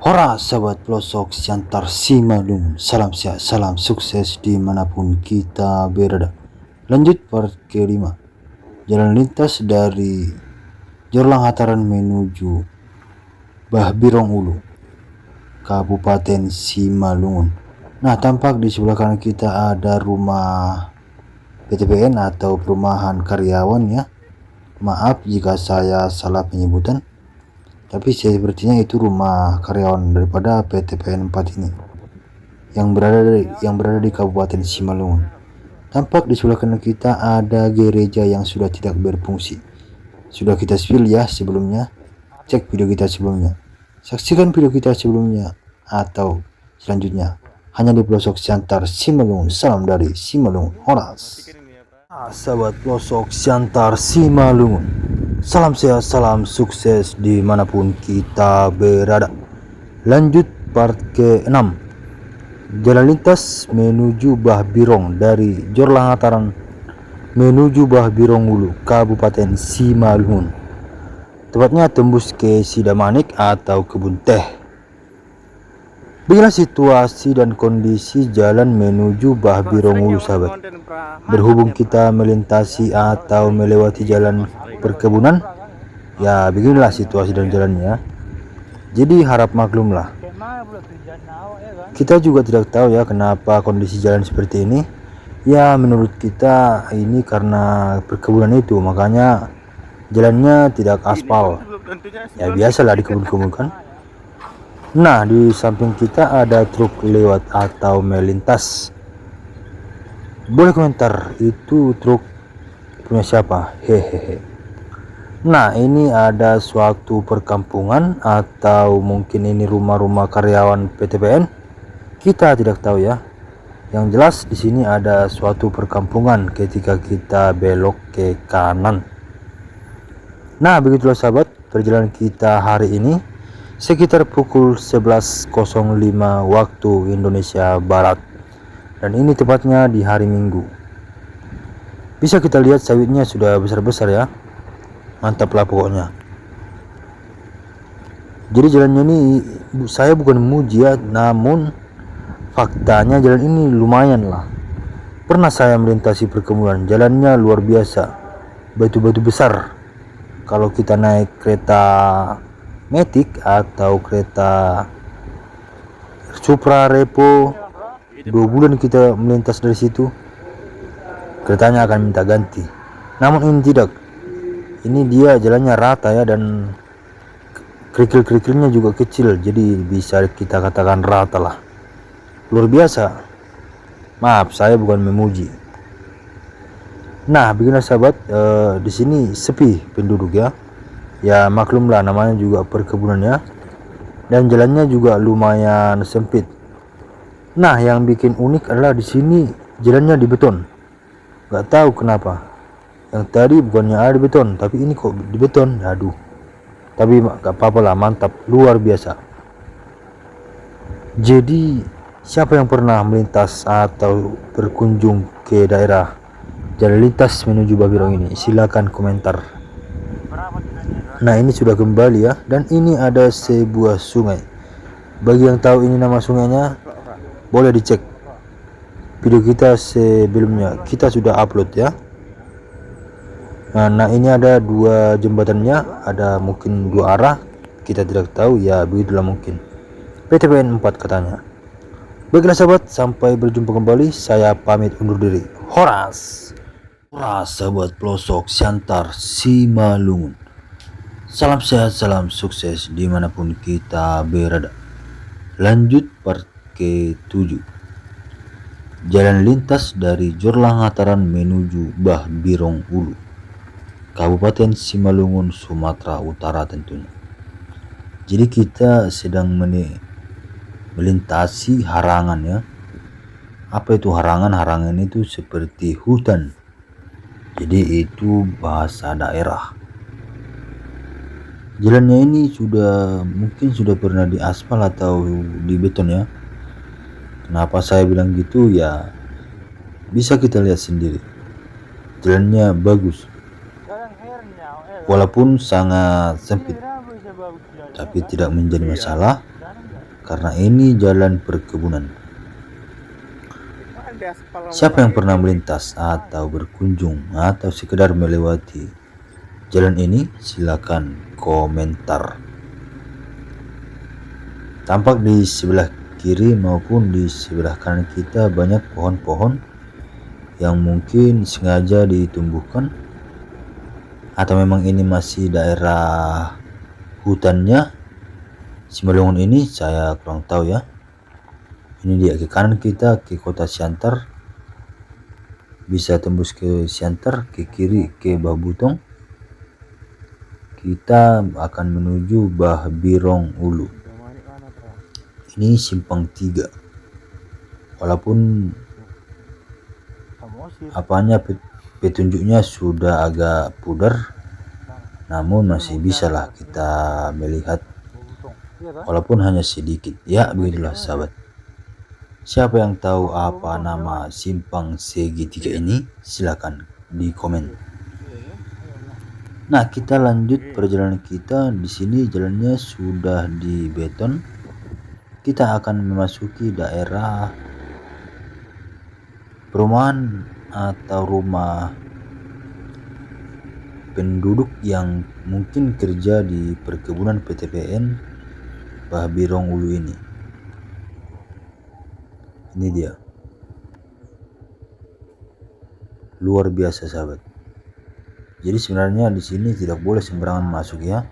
Hora sahabat pelosok Siantar Simalungun, salam sehat, salam sukses dimanapun kita berada. Lanjut part kelima, jalan lintas dari Jorlang Hataran menuju Bahbirong Ulu, Kabupaten Simalungun. Nah, tampak di sebelah kanan kita ada rumah PTPN atau perumahan karyawan ya. Maaf jika saya salah penyebutan, tapi sepertinya itu rumah karyawan daripada PTPN 4 ini yang berada di Kabupaten Simalungun. Tampak di sebelah kanan kita ada gereja yang sudah tidak berfungsi. Sudah kita spill ya sebelumnya. Cek video kita sebelumnya. Saksikan video kita sebelumnya atau selanjutnya hanya di pelosok Siantar Simalungun. Salam dari Simalungun Horas. Sahabat pelosok Siantar Simalungun, salam sehat, salam sukses dimanapun kita berada. Lanjut part ke-6, jalan lintas menuju Bahbirong dari Jorlang Hataran menuju Bahbirong Ulu, Kabupaten Simalungun. Tepatnya tembus ke Sidamanik atau kebun teh. Beginilah situasi dan kondisi jalan menuju Bahbirong Ulu sahabat. Berhubung kita melintasi atau melewati jalan perkebunan, ya beginilah situasi dan jalannya. Jadi harap maklumlah. Kita juga tidak tahu ya kenapa kondisi jalan seperti ini. Ya menurut kita ini karena perkebunan itu, makanya jalannya tidak aspal. Ya biasalah di kebun-kebun kan. Nah, di samping kita ada truk lewat atau melintas. Boleh komentar itu truk punya siapa? Hehehe. Nah, ini ada suatu perkampungan atau mungkin ini rumah-rumah karyawan PTPN. Kita tidak tahu ya. Yang jelas di sini ada suatu perkampungan ketika kita belok ke kanan. Nah, begitulah sahabat perjalanan kita hari ini. Sekitar pukul 11.05 waktu Indonesia Barat, dan ini tepatnya di hari Minggu. Bisa kita lihat sawitnya sudah besar-besar ya, mantaplah pokoknya. Jadi jalannya ini saya bukan memuji ya, namun faktanya jalan ini lumayan lah. Pernah saya melintasi perkebunan, jalannya luar biasa, batu-batu besar. Kalau kita naik kereta Matic atau kereta Supra Repo, 2 bulan kita melintas dari situ, keretanya akan minta ganti. Namun ini tidak, ini dia jalannya rata ya, dan kerikil-kerikilnya juga kecil, jadi bisa kita katakan rata lah. Luar biasa. Maaf, saya bukan memuji. Nah, beginilah sahabat, di sini sepi penduduk ya. Ya maklumlah namanya juga perkebunan ya, dan jalannya juga lumayan sempit. Nah, yang bikin unik adalah di sini jalannya di beton. Gak tahu kenapa. Yang tadi bukannya ada di beton, tapi ini kok di beton. Aduh. Tapi gak apa-apa lah, mantap, luar biasa. Jadi siapa yang pernah melintas atau berkunjung ke daerah jalan lintas menuju Bahbirong ini, silakan komentar. Nah, ini sudah kembali ya, dan ini ada sebuah sungai. Bagi yang tahu ini nama sungainya, boleh dicek video kita sebelumnya, kita sudah upload ya. Nah, ini ada 2 jembatannya, ada mungkin 2 arah, kita tidak tahu ya, begitulah mungkin. PTPN 4 katanya. Baiklah sahabat, sampai berjumpa kembali, saya pamit undur diri. Horas. Horas sahabat pelosok Siantar Simalungun. Salam sehat, salam sukses dimanapun kita berada. Lanjut part ke-7, jalan lintas dari Jorlang Hataran menuju Bahbirong Ulu, Kabupaten Simalungun, Sumatera Utara tentunya. Jadi kita sedang melintasi harangan ya. Apa itu harangan? Harangan itu seperti hutan, jadi itu bahasa daerah. Jalannya ini mungkin sudah pernah diaspal atau di beton ya. Kenapa saya bilang gitu ya, bisa kita lihat sendiri. Jalannya bagus, walaupun sangat sempit, tapi tidak menjadi masalah karena ini jalan perkebunan. Siapa yang pernah melintas atau berkunjung atau sekedar melewati jalan ini, silakan komentar. Tampak di sebelah kiri maupun di sebelah kanan kita banyak pohon-pohon yang mungkin sengaja ditumbuhkan, atau memang ini masih daerah hutannya Simalungun ini, saya kurang tahu ya. Ini dia ke kanan kita ke kota Siantar, bisa tembus ke Siantar, ke kiri ke Babutong, kita akan menuju Bah Birong Ulu. Ini simpang 3, walaupun apanya petunjuknya sudah agak pudar, namun masih bisa lah kita melihat walaupun hanya sedikit. Ya begitulah sahabat. Siapa yang tahu apa nama simpang segitiga ini, silakan di komen. Nah, kita lanjut perjalanan kita. Di sini jalannya sudah dibeton. Kita akan memasuki daerah perumahan atau rumah penduduk yang mungkin kerja di perkebunan PTPN Bah Birong Ulu ini. Ini dia. Luar biasa sahabat. Jadi sebenarnya di sini tidak boleh sembarangan masuk ya.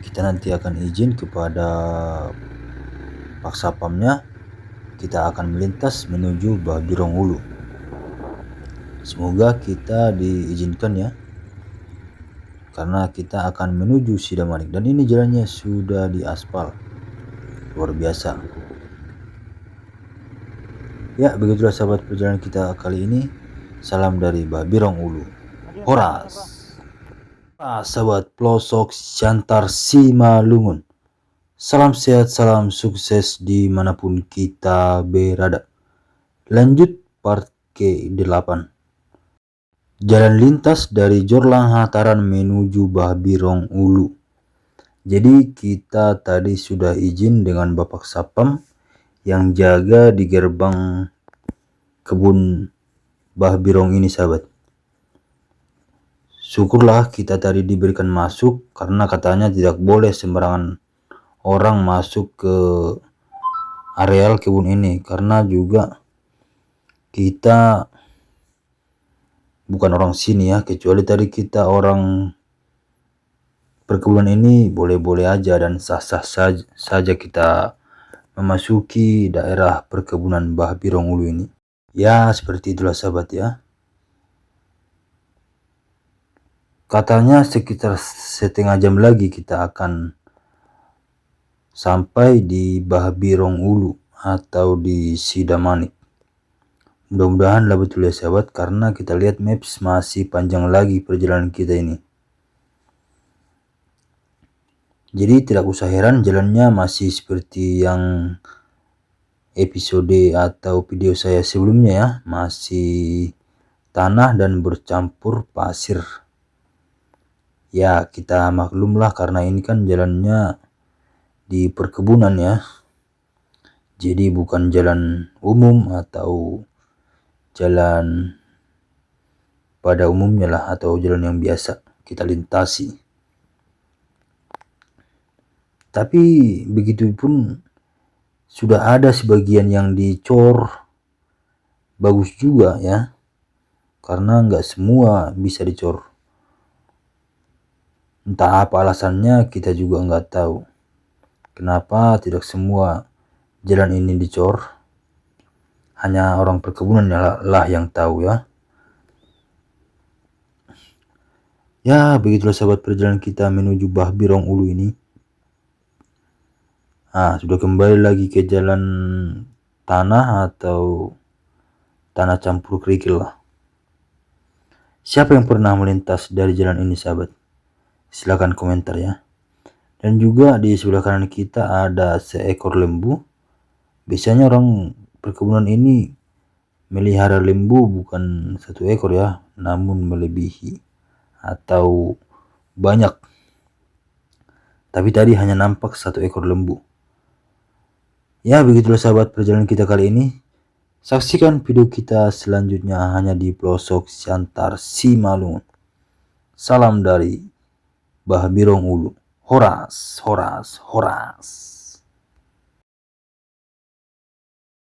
Kita nanti akan izin kepada Pak Sapamnya. Kita akan melintas menuju Bah Birong Ulu. Semoga kita diizinkan ya, karena kita akan menuju Sidamanik dan ini jalannya sudah diaspal. Luar biasa. Ya, begitulah sahabat perjalanan kita kali ini. Salam dari Bah Birong Ulu. Horas. Sahabat pelosok Siantar Simalungun. Salam sehat, salam sukses dimanapun kita berada. Lanjut part ke-8. Jalan lintas dari Jorlang Hataran menuju Bah Birong Ulu. Jadi kita tadi sudah izin dengan Bapak Sapam yang jaga di gerbang kebun Bah Birong ini sahabat. Syukurlah kita tadi diberikan masuk, karena katanya tidak boleh sembarangan orang masuk ke areal kebun ini, karena juga kita bukan orang sini ya, kecuali tadi kita orang perkebunan ini boleh-boleh aja dan sah-sah saja kita memasuki daerah perkebunan Bah Birong Ulu ini. Ya seperti itulah sahabat ya. Katanya sekitar setengah jam lagi kita akan sampai di Bah Birong Ulu atau di Sidamanik. Mudah-mudahan lah betul ya sahabat, karena kita lihat maps masih panjang lagi perjalanan kita ini. Jadi tidak usah heran jalannya masih seperti yang episode atau video saya sebelumnya ya, masih tanah dan bercampur pasir. Ya kita maklumlah karena ini kan jalannya di perkebunan ya, jadi bukan jalan umum atau jalan pada umumnya lah, atau jalan yang biasa kita lintasi. Tapi begitupun sudah ada sebagian yang dicor bagus juga ya, karena nggak semua bisa dicor. Entah apa alasannya, kita juga nggak tahu kenapa tidak semua jalan ini dicor. Hanya orang perkebunan lah yang tahu ya. Ya begitulah sahabat perjalanan kita menuju Bah Birong Ulu ini. Nah, sudah kembali lagi ke jalan tanah atau tanah campur kerikil lah. Siapa yang pernah melintas dari jalan ini sahabat? Silahkan komentar ya. Dan juga di sebelah kanan kita ada seekor lembu. Biasanya orang perkebunan ini melihara lembu bukan satu ekor ya, namun melebihi atau banyak. Tapi tadi hanya nampak satu ekor lembu. Ya, begitulah sahabat perjalanan kita kali ini. Saksikan video kita selanjutnya hanya di pelosok Siantar Simalungun. Salam dari Bah Birong Ulu. Horas, horas, horas.